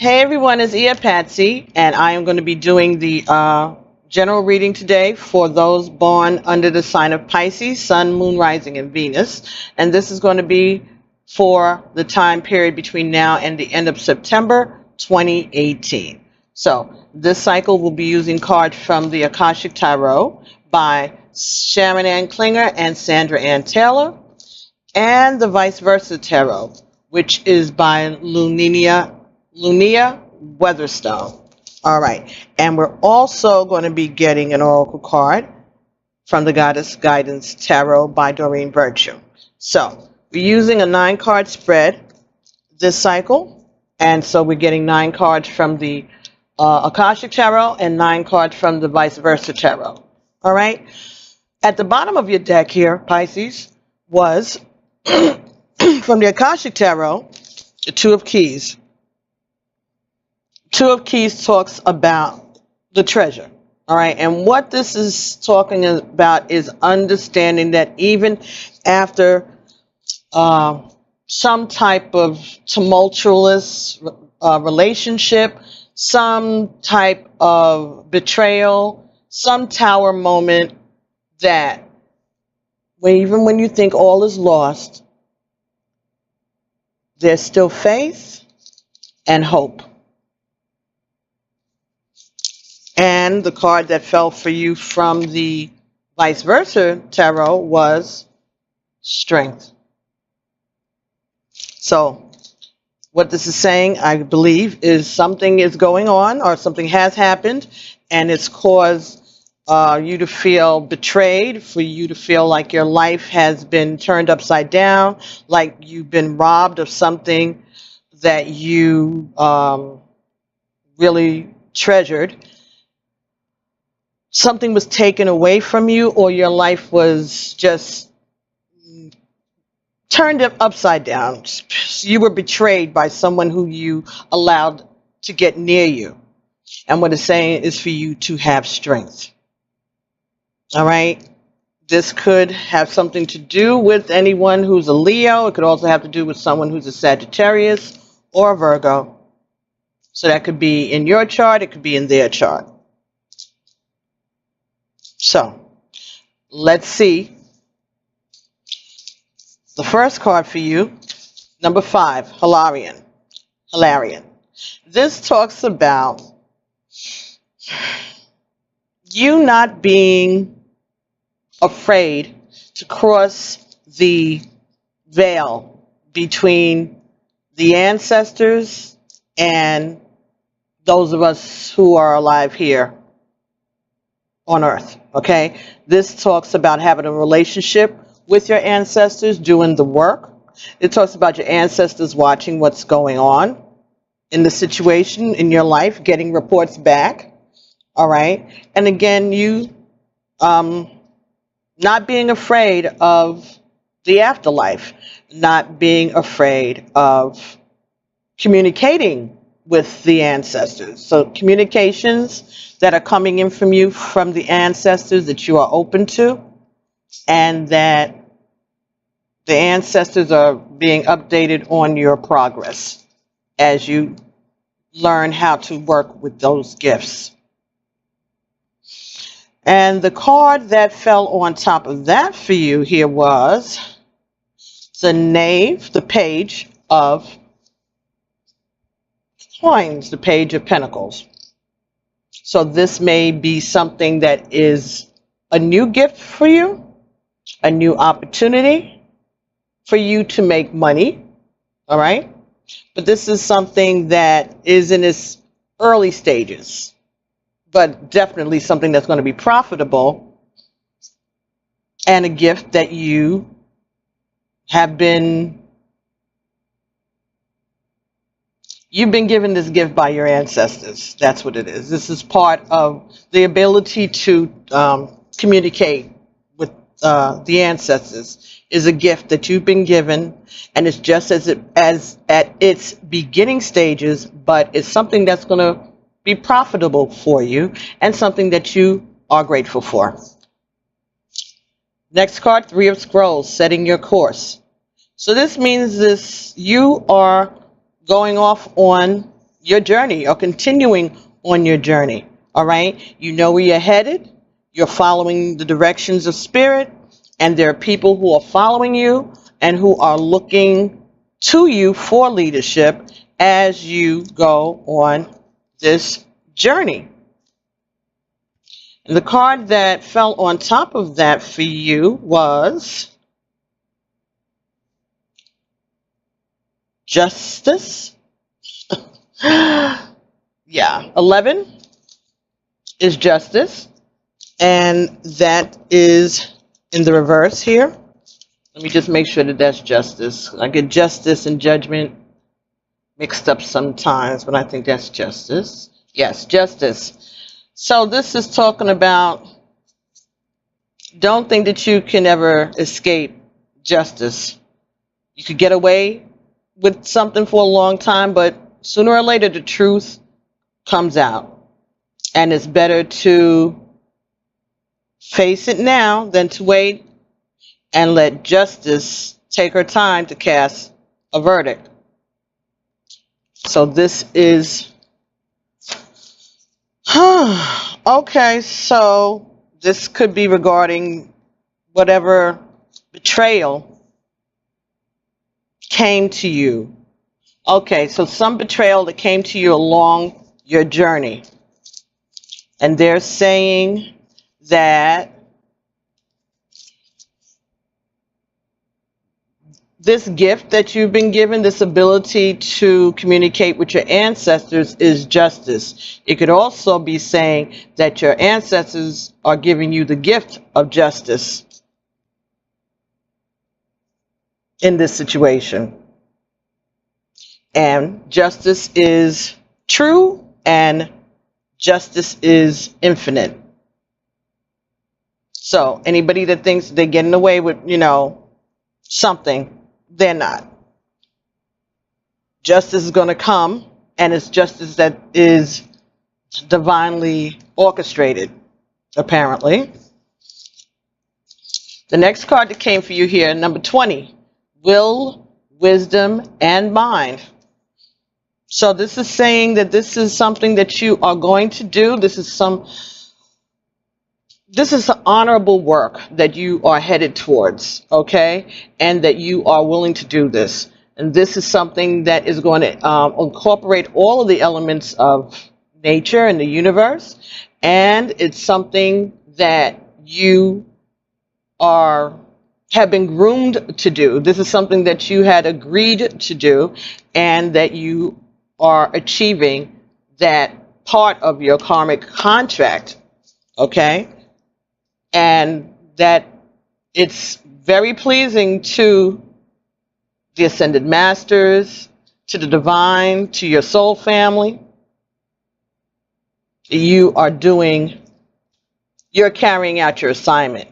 Hey everyone, it's Ia Patsy, and I am going to be doing the general reading today for those born under the sign of Pisces, Sun, Moon, Rising, and Venus. And this is going to be for the time period between now and the end of September 2018. So this cycle will be using cards from the Akashic Tarot by Sharon Ann Klinger and Sandra Ann Taylor, and the Vice Versa Tarot, which is by LUNEAEA Weatherstone. All right. And we're also going to be getting an oracle card from the Goddess Guidance Tarot by Doreen Virtue. So we're using a 9-card spread this cycle. And so we're getting 9 cards from the Akashic Tarot and 9 cards from the Vice Versa Tarot. All right. At the bottom of your deck here, Pisces, was from the Akashic Tarot, the Two of Keys. Two of Keys talks about the treasure, all right? And what this is talking about is understanding that even after some type of tumultuous relationship, some type of betrayal, some tower moment, that even when you think all is lost, there's still faith and hope. And the card that fell for you from the Vice Versa Tarot was strength. So what this is saying, I believe, is something is going on or something has happened, and it's caused you to feel betrayed, for you to feel like your life has been turned upside down, like you've been robbed of something that you really treasured. Something was taken away from you, or your life was just turned upside down. You were betrayed by someone who you allowed to get near you. And what it's saying is for you to have strength. All right? This could have something to do with anyone who's a Leo. It could also have to do with someone who's a Sagittarius or a Virgo. So that could be in your chart. It could be in their chart. So let's see. The first card for you, number 5, Hilarion. This talks about you not being afraid to cross the veil between the ancestors and those of us who are alive here on earth. Okay, this talks about having a relationship with your ancestors, doing the work. It talks about your ancestors watching what's going on in the situation in your life, getting reports back. All right, and again, you not being afraid of the afterlife, not being afraid of communicating with the ancestors. So communications that are coming in from you, from the ancestors, that you are open to, and that the ancestors are being updated on your progress as you learn how to work with those gifts. And the card that fell on top of that for you here was the Knave, the Page of Coins, the Page of Pentacles. So this may be something that is a new gift for you, a new opportunity for you to make money, all right? But this is something that is in its early stages, but definitely something that's going to be profitable, and a gift that you have been, you've been given this gift by your ancestors. That's what it is. This is part of the ability to communicate with the ancestors, is a gift that you've been given, and it's just as at its beginning stages, but it's something that's going to be profitable for you and something that you are grateful for. Next card, 3 of Scrolls, setting your course. So this means you are going off on your journey or continuing on your journey. All right. You know where you're headed. You're following the directions of spirit, and there are people who are following you and who are looking to you for leadership as you go on this journey. And the card that fell on top of that for you was Justice. Yeah, 11 is Justice, and that is in the reverse here. Let me just make sure that that's Justice. I get Justice and Judgment mixed up sometimes, but I think that's Justice. Yes, Justice. So this is talking about, don't think that you can ever escape justice. You could get away with something for a long time, but sooner or later the truth comes out. And it's better to face it now than to wait and let justice take her time to cast a verdict. So this is okay, so this could be regarding whatever betrayal came to you. Okay, so some betrayal that came to you along your journey. And they're saying that this gift that you've been given, this ability to communicate with your ancestors, is justice. It could also be saying that your ancestors are giving you the gift of justice in this situation. And justice is true and justice is infinite. So anybody that thinks they're getting away with, something, they're not. Justice is going to come, and it's justice that is divinely orchestrated, apparently. The next card that came for you here, number 20, Will, Wisdom, and Mind. So this is saying that this is something that you are going to do. This is honorable work that you are headed towards, okay? And that you are willing to do this. And this is something that is going to incorporate all of the elements of nature and the universe. And it's something that you have been groomed to do. This is something that you had agreed to do, and that you are achieving that part of your karmic contract, okay? And that it's very pleasing to the Ascended Masters, to the Divine, to your soul family. You're carrying out your assignment.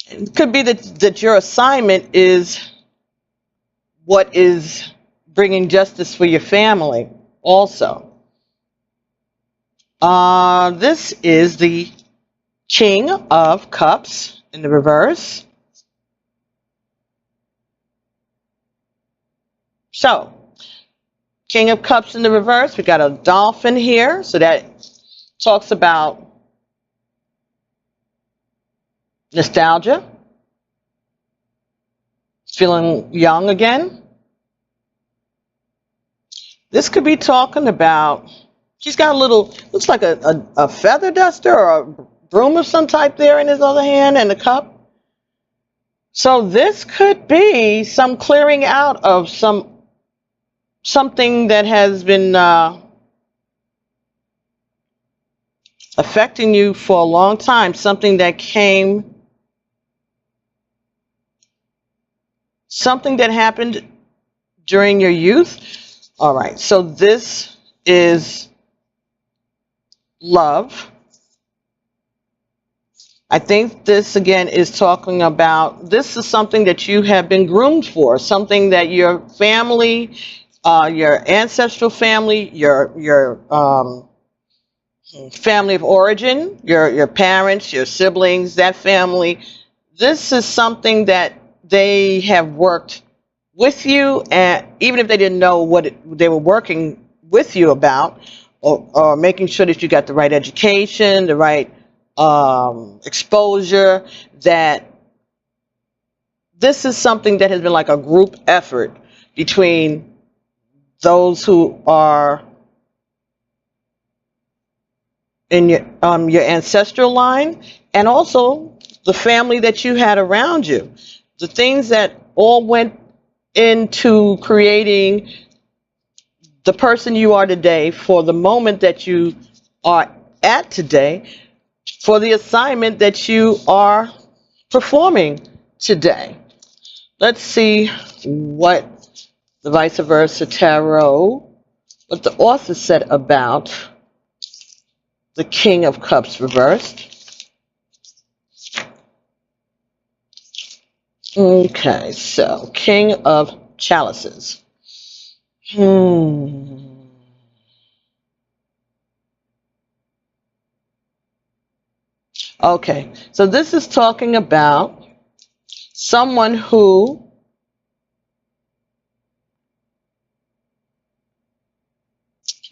It could be that your assignment is what is bringing justice for your family also. This is the King of Cups in the reverse. So, King of Cups in the reverse, we got a dolphin here, so that talks about nostalgia, feeling young again. This could be talking about, she's got a little, looks like a feather duster or a broom of some type there in his other hand, and a cup. So this could be some clearing out of something that has been affecting you for a long time, something that happened during your youth. All right, so this is love. I think this again is talking about, this is something that you have been groomed for, something that your family, your ancestral family, your family of origin, your parents, your siblings, that family, this is something that they have worked with you, and even if they didn't know what they were working with you about, or making sure that you got the right education, the right exposure, that this is something that has been like a group effort between those who are in your ancestral line, and also the family that you had around you. The things that all went into creating the person you are today, for the moment that you are at today, for the assignment that you are performing today. Let's see what the Vice Versa Tarot, what the author said about the King of Cups reversed. Okay, so King of Chalices. Okay, so this is talking about someone who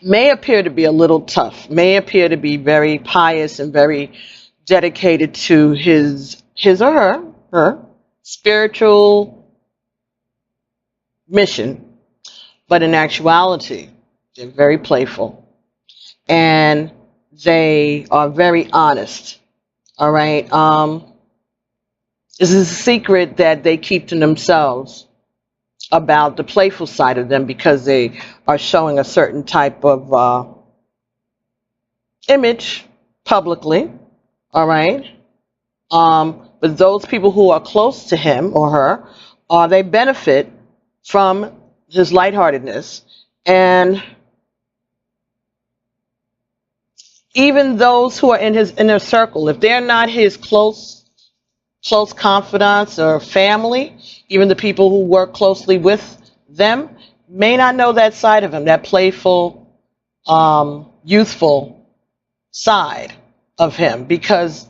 may appear to be a little tough, may appear to be very pious and very dedicated to his or her spiritual mission, but in actuality, they're very playful and they are very honest. All right. This is a secret that they keep to themselves about the playful side of them, because they are showing a certain type of image publicly. All right. But those people who are close to him or her, they benefit from his lightheartedness. And even those who are in his inner circle, if they're not his close confidants or family, even the people who work closely with them may not know that side of him, that playful, youthful side of him, because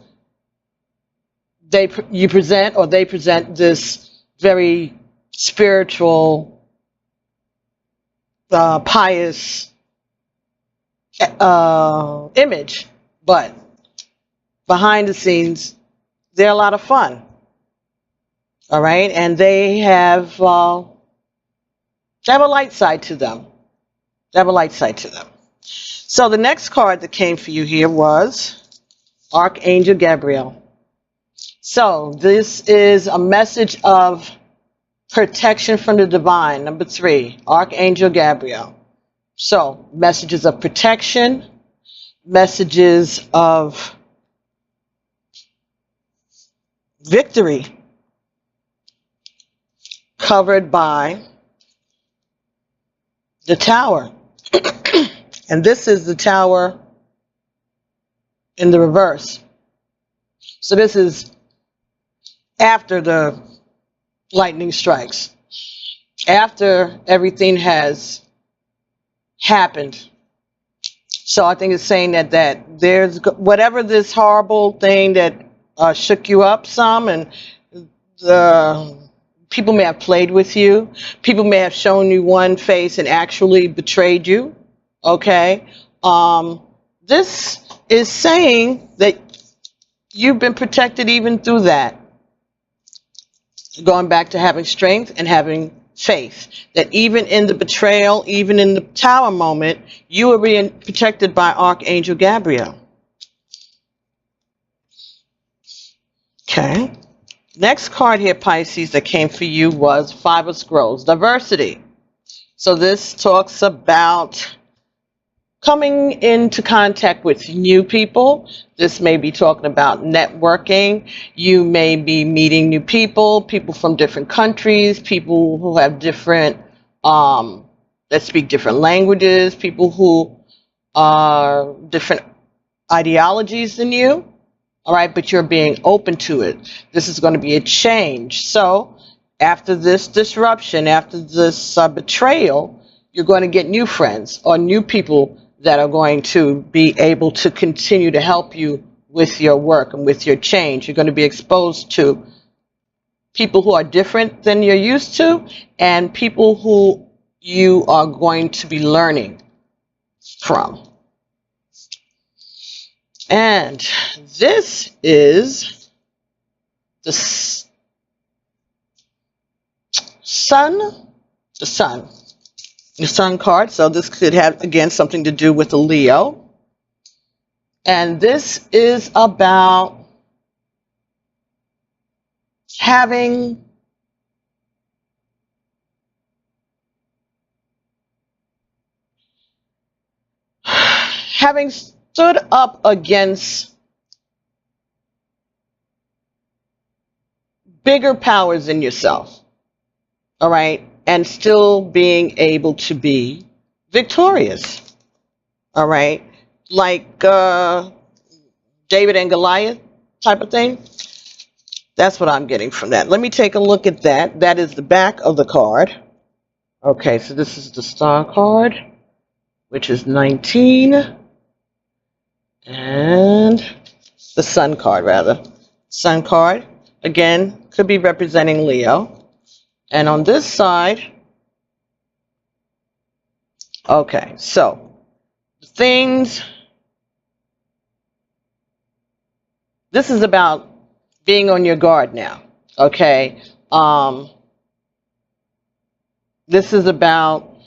they present this very spiritual, pious image, but behind the scenes they're a lot of fun. All right, and they have a light side to them. So the next card that came for you here was Archangel Gabriel. So this is a message of protection from the divine. Number 3, Archangel Gabriel. So messages of protection, messages of victory, covered by the Tower. And this is the Tower in the reverse. So this is after the lightning strikes, after everything has happened. So I think it's saying that there's whatever this horrible thing that shook you up some, and people may have played with you. People may have shown you one face and actually betrayed you. Okay, this is saying that you've been protected even through that. Going back to having strength and having faith, that even in the betrayal, even in the Tower moment, you are being protected by Archangel Gabriel. Okay. Next card here, Pisces, that came for you was Five of Scrolls, diversity. So this talks about coming into contact with new people. This may be talking about networking. You may be meeting new people, people from different countries, people who have different, that speak different languages, people who are different ideologies than you. All right, but you're being open to it. This is going to be a change. So after this disruption, after this betrayal, you're going to get new friends or new people that are going to be able to continue to help you with your work and with your change. You're going to be exposed to people who are different than you're used to, and people who you are going to be learning from. And this is the sun card. So this could have, again, something to do with a Leo. And this is about having stood up against bigger powers in yourself, all right, and still being able to be victorious, all right, like David and Goliath type of thing. That's what I'm getting from that. Let me take a look at that. That is the back of the card. Okay, so this is the star card, which is 19. And the sun card, rather. Sun card, again, could be representing Leo. And on this side, okay, so things, this is about being on your guard now, okay? This is about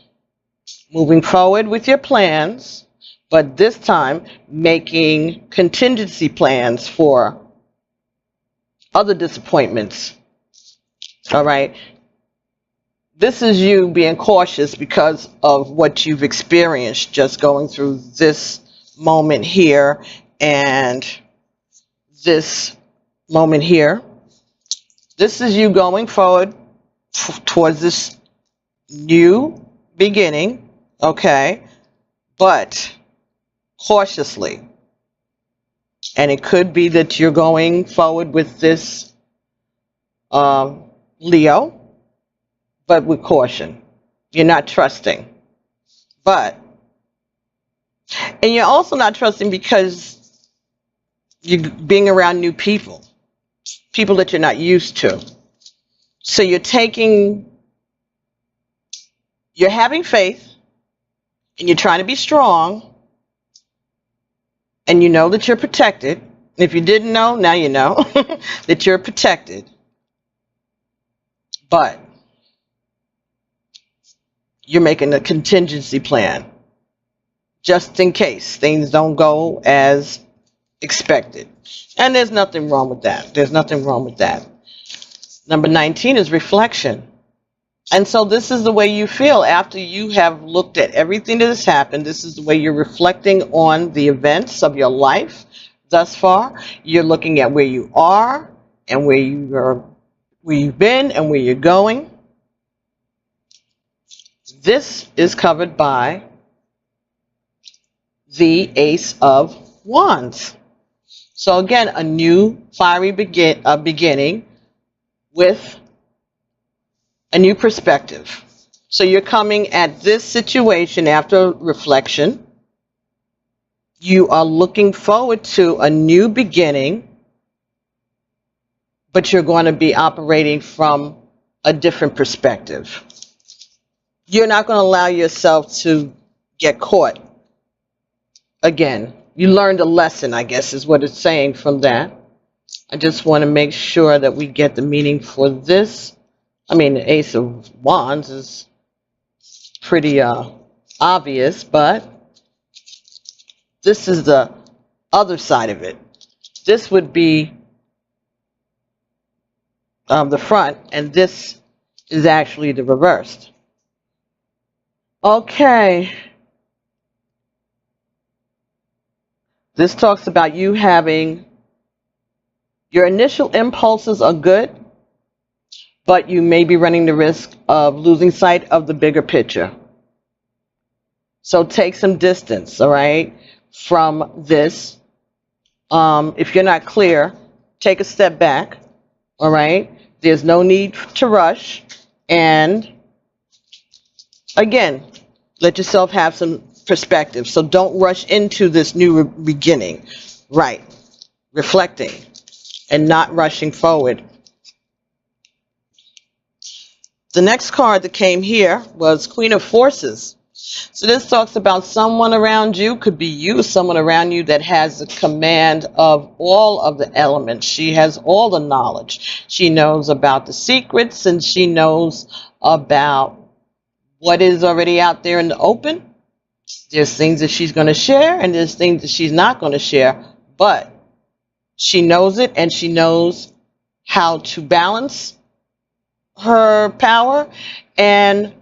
moving forward with your plans, but this time making contingency plans for other disappointments, all right? This is you being cautious because of what you've experienced just going through this moment here and this moment here. This is you going forward towards this new beginning, okay, but cautiously. And it could be that you're going forward with this Leo, but with caution. You're not trusting. And you're also not trusting because you're being around new people that you're not used to. So you're having faith, and you're trying to be strong, and you know that you're protected. If you didn't know, now you know that you're protected. But you're making a contingency plan just in case things don't go as expected. And there's nothing wrong with that. There's nothing wrong with that. Number 19 is reflection. And so this is the way you feel after you have looked at everything that has happened. This is the way you're reflecting on the events of your life thus far. You're looking at where you are and where you've been and where you're going. This is covered by the Ace of Wands. So again, a new fiery beginning with a new perspective. So you're coming at this situation after reflection. You are looking forward to a new beginning, but you're going to be operating from a different perspective. You're not going to allow yourself to get caught again. You learned a lesson, I guess, is what it's saying from that. I just want to make sure that we get the meaning for this. I mean, the Ace of Wands is pretty obvious, but this is the other side of it. This would be the front, and this is actually the reversed. Okay. This talks about you having, your initial impulses are good, but you may be running the risk of losing sight of the bigger picture. So take some distance, all right, from this. If you're not clear, take a step back, all right? There's no need to rush. And again, let yourself have some perspective. So don't rush into this new beginning, right? Reflecting and not rushing forward. The next card that came here was Queen of Forces. So this talks about someone around you, could be you, someone around you that has the command of all of the elements. She has all the knowledge. She knows about the secrets, and she knows about what is already out there in the open. There's things that she's going to share, and there's things that she's not going to share, but she knows it, and she knows how to balance her power and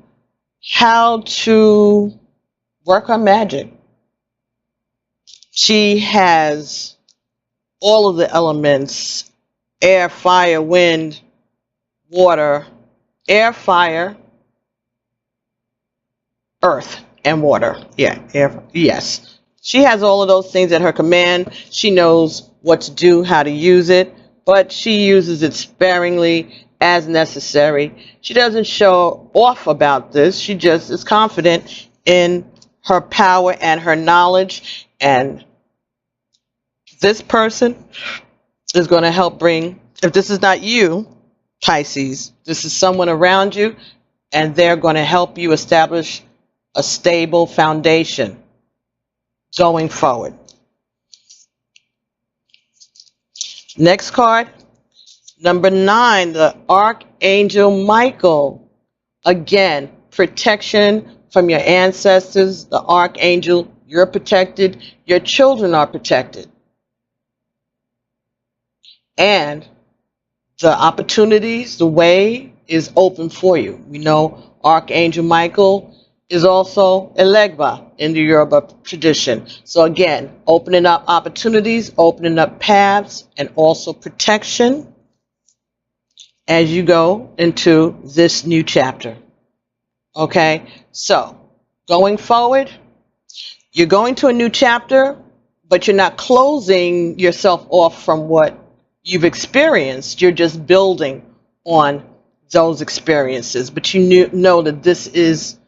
how to work her magic. She has all of the elements: air, fire, wind, water, air, fire, earth, and water. Yeah, air, yes. She has all of those things at her command. She knows what to do, how to use it, but she uses it sparingly as necessary. She doesn't show off about this. She just is confident in her power and her knowledge. And this person is going to help bring, if this is not you, Pisces, this is someone around you, and they're going to help you establish a stable foundation going forward. Next card, number 9, the Archangel Michael. Again, protection from your ancestors, the Archangel, you're protected, your children are protected. And the opportunities, the way is open for you. We know Archangel Michael is also Elegba in the Yoruba tradition. So again, opening up opportunities, opening up paths, and also protection as you go into this new chapter. Okay, so going forward, you're going to a new chapter, but you're not closing yourself off from what you've experienced. You're just building on those experiences, but you know that this is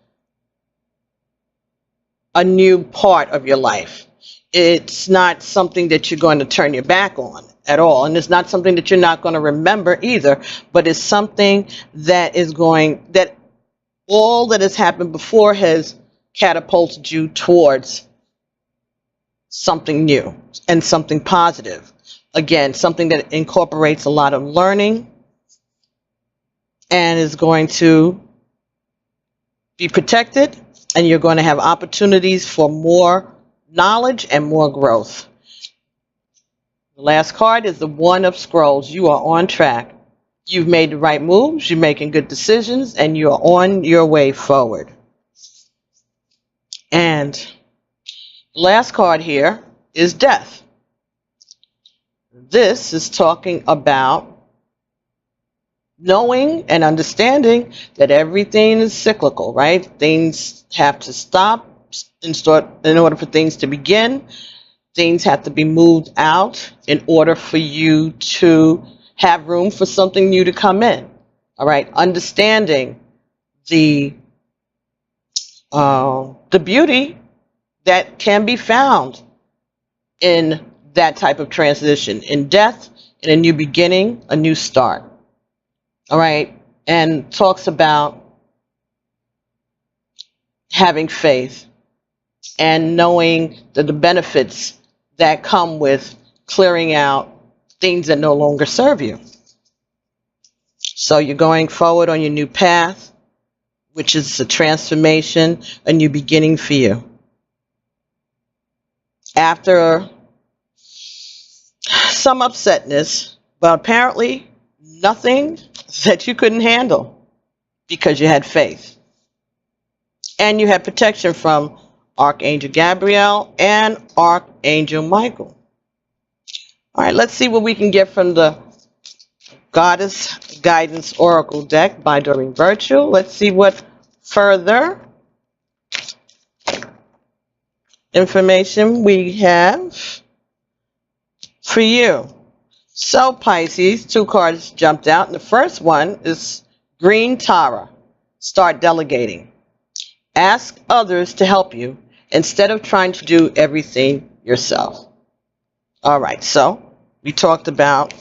a new part of your life. It's not something that you're going to turn your back on at all, and it's not something that you're not going to remember either, but it's something that is going, that all that has happened before has catapulted you towards something new and something positive. Again, something that incorporates a lot of learning and is going to be protected, and you're going to have opportunities for more knowledge and more growth. The last card is the One of Scrolls. You are on track. You've made the right moves, you're making good decisions, and you're on your way forward. And the last card here is Death. This is talking about knowing and understanding that everything is cyclical, right? Things have to stop in order for things to begin. Things have to be moved out in order for you to have room for something new to come in. All right, understanding the beauty that can be found in that type of transition, in death, in a new beginning, a new start. All right, and talks about having faith and knowing that the benefits that come with clearing out things that no longer serve you. So you're going forward on your new path, which is a transformation, a new beginning for you. After some upsetness, but apparently nothing that you couldn't handle, because you had faith. And you had protection from Archangel Gabriel and Archangel Michael. All right, let's see what we can get from the Goddess Guidance Oracle deck by Doreen Virtue. Let's see what further information we have for you. So Pisces, 2 cards jumped out, and the first one is Green Tara. Start delegating. Ask others to help you instead of trying to do everything yourself. All right, so we talked about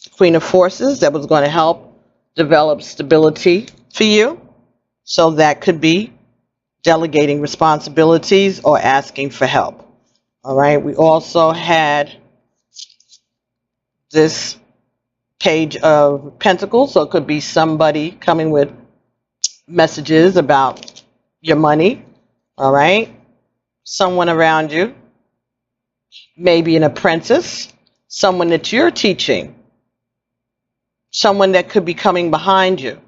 the Queen of Forces that was going to help develop stability for you. So that could be delegating responsibilities, or asking for help. All right, we also had this page of Pentacles, so it could be somebody coming with messages about your money. All right, someone around you, maybe an apprentice, someone that you're teaching, someone that could be coming behind you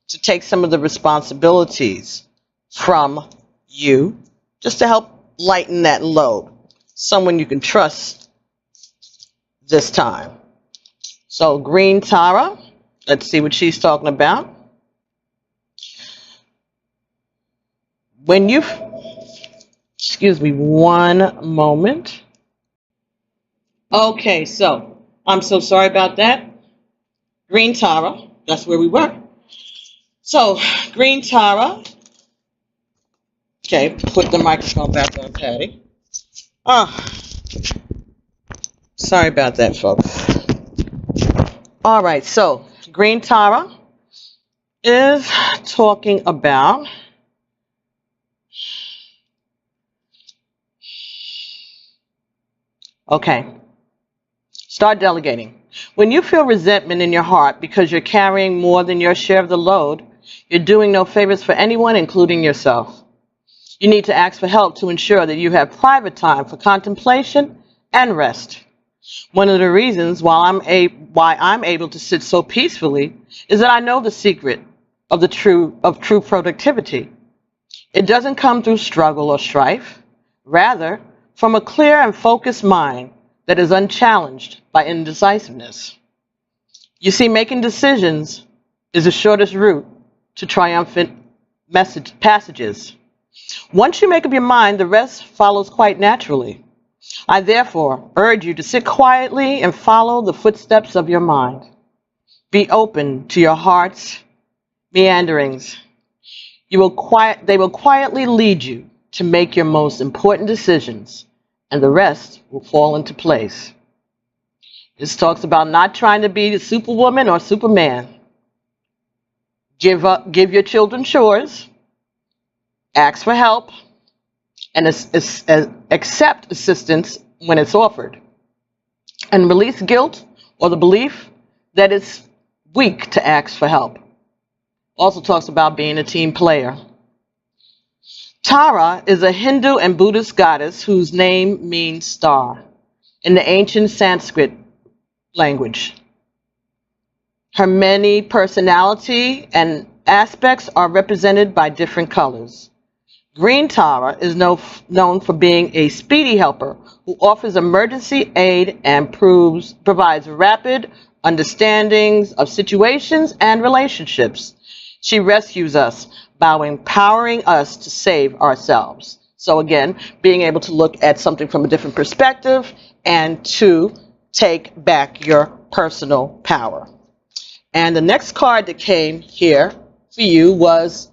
to take some of the responsibilities from you, just to help lighten that load. Someone you can trust this time. So Green Tara, let's see what she's talking about. When you, excuse me, one moment. Okay, so I'm so sorry about that. Green Tara, that's where we were. So Green Tara, okay, put the microphone back on, Patty. Oh, sorry about that, folks. All right, so Green Tara is talking about start delegating. When you feel resentment in your heart because you're carrying more than your share of the load, you're doing no favors for anyone, including yourself. You need to ask for help to ensure that you have private time for contemplation and rest. One of the reasons why I'm able to sit so peacefully is that I know the secret of true productivity. It doesn't come through struggle or strife, rather from a clear and focused mind that is unchallenged by indecisiveness. You see, making decisions is the shortest route to triumphant passages. Once you make up your mind, the rest follows quite naturally. I therefore urge you to sit quietly and follow the footsteps of your mind. Be open to your heart's meanderings. They will quietly lead you to make your most important decisions, and the rest will fall into place. This talks about not trying to be the superwoman or superman. Give your children chores, ask for help, and accept assistance when it's offered. And release guilt or the belief that it's weak to ask for help. Also talks about being a team player. Tara is a Hindu and Buddhist goddess whose name means star in the ancient Sanskrit language. Her many personality and aspects are represented by different colors. Green Tara is known for being a speedy helper who offers emergency aid and provides rapid understandings of situations and relationships. She rescues us by empowering us to save ourselves. So again, being able to look at something from a different perspective and to take back your personal power. And the next card that came here for you was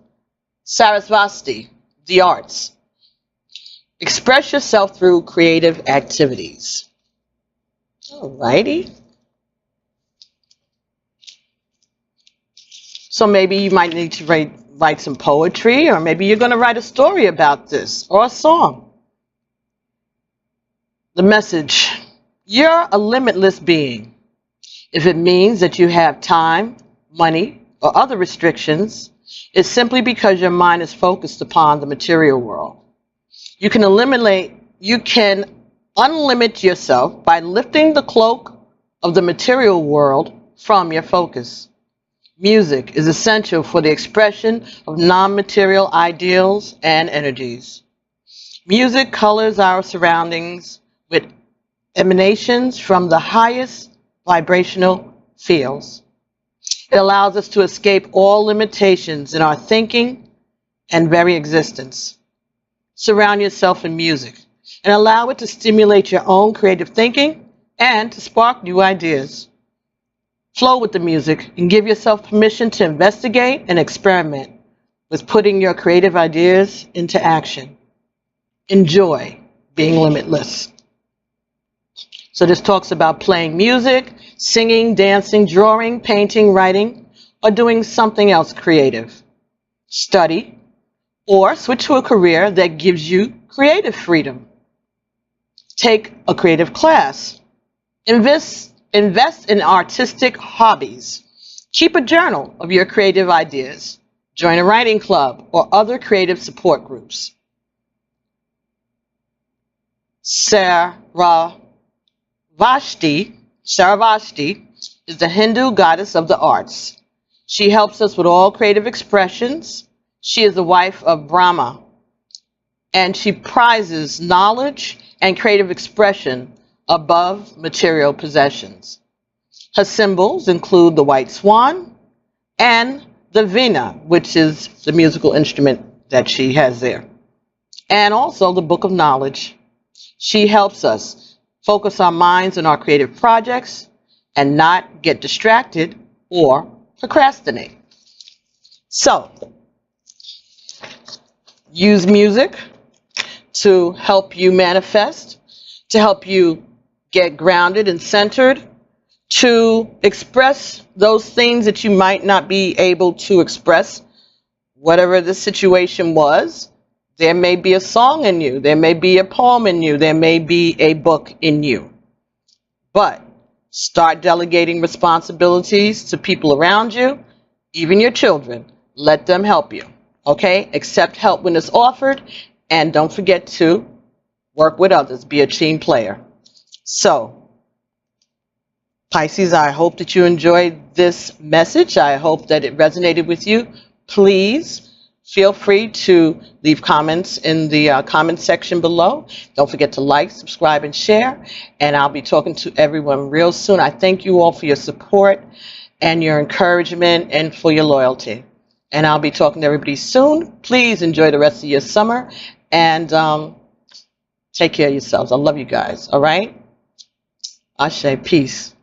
Sarasvati, the arts. Express yourself through creative activities. All righty. So maybe you might need to write some poetry, or maybe you're going to write a story about this, or a song. The message: you're a limitless being. If it means that you have time, money, or other restrictions, it's simply because your mind is focused upon the material world. You can unlimit yourself by lifting the cloak of the material world from your focus. Music is essential for the expression of non-material ideals and energies. Music colors our surroundings with emanations from the highest vibrational fields. It allows us to escape all limitations in our thinking and very existence. Surround yourself in music and allow it to stimulate your own creative thinking and to spark new ideas. Flow with the music and give yourself permission to investigate and experiment with putting your creative ideas into action. Enjoy being limitless. So this talks about playing music, singing, dancing, drawing, painting, writing, or doing something else creative. Study or switch to a career that gives you creative freedom. Take a creative class. Invest in artistic hobbies. Keep a journal of your creative ideas. Join a writing club or other creative support groups. Saravashti is the Hindu goddess of the arts. She helps us with all creative expressions. She is the wife of Brahma, and she prizes knowledge and creative expression above material possessions. Her symbols include the white swan and the veena, which is the musical instrument that she has there, and also the book of knowledge. She helps us focus our minds on our creative projects and not get distracted or procrastinate. So, use music to help you manifest, to help you get grounded and centered, to express those things that you might not be able to express. Whatever the situation was, there may be a song in you, there may be a poem in you, there may be a book in you. But start delegating responsibilities to people around you, even your children. Let them help you, okay? Accept help when it's offered, and don't forget to work with others. Be a team player. So, Pisces, I hope that you enjoyed this message. I hope that it resonated with you. Please feel free to leave comments in the comment section below. Don't forget to like, subscribe, and share. And I'll be talking to everyone real soon. I thank you all for your support and your encouragement and for your loyalty. And I'll be talking to everybody soon. Please enjoy the rest of your summer and take care of yourselves. I love you guys. All right? Ashe, peace.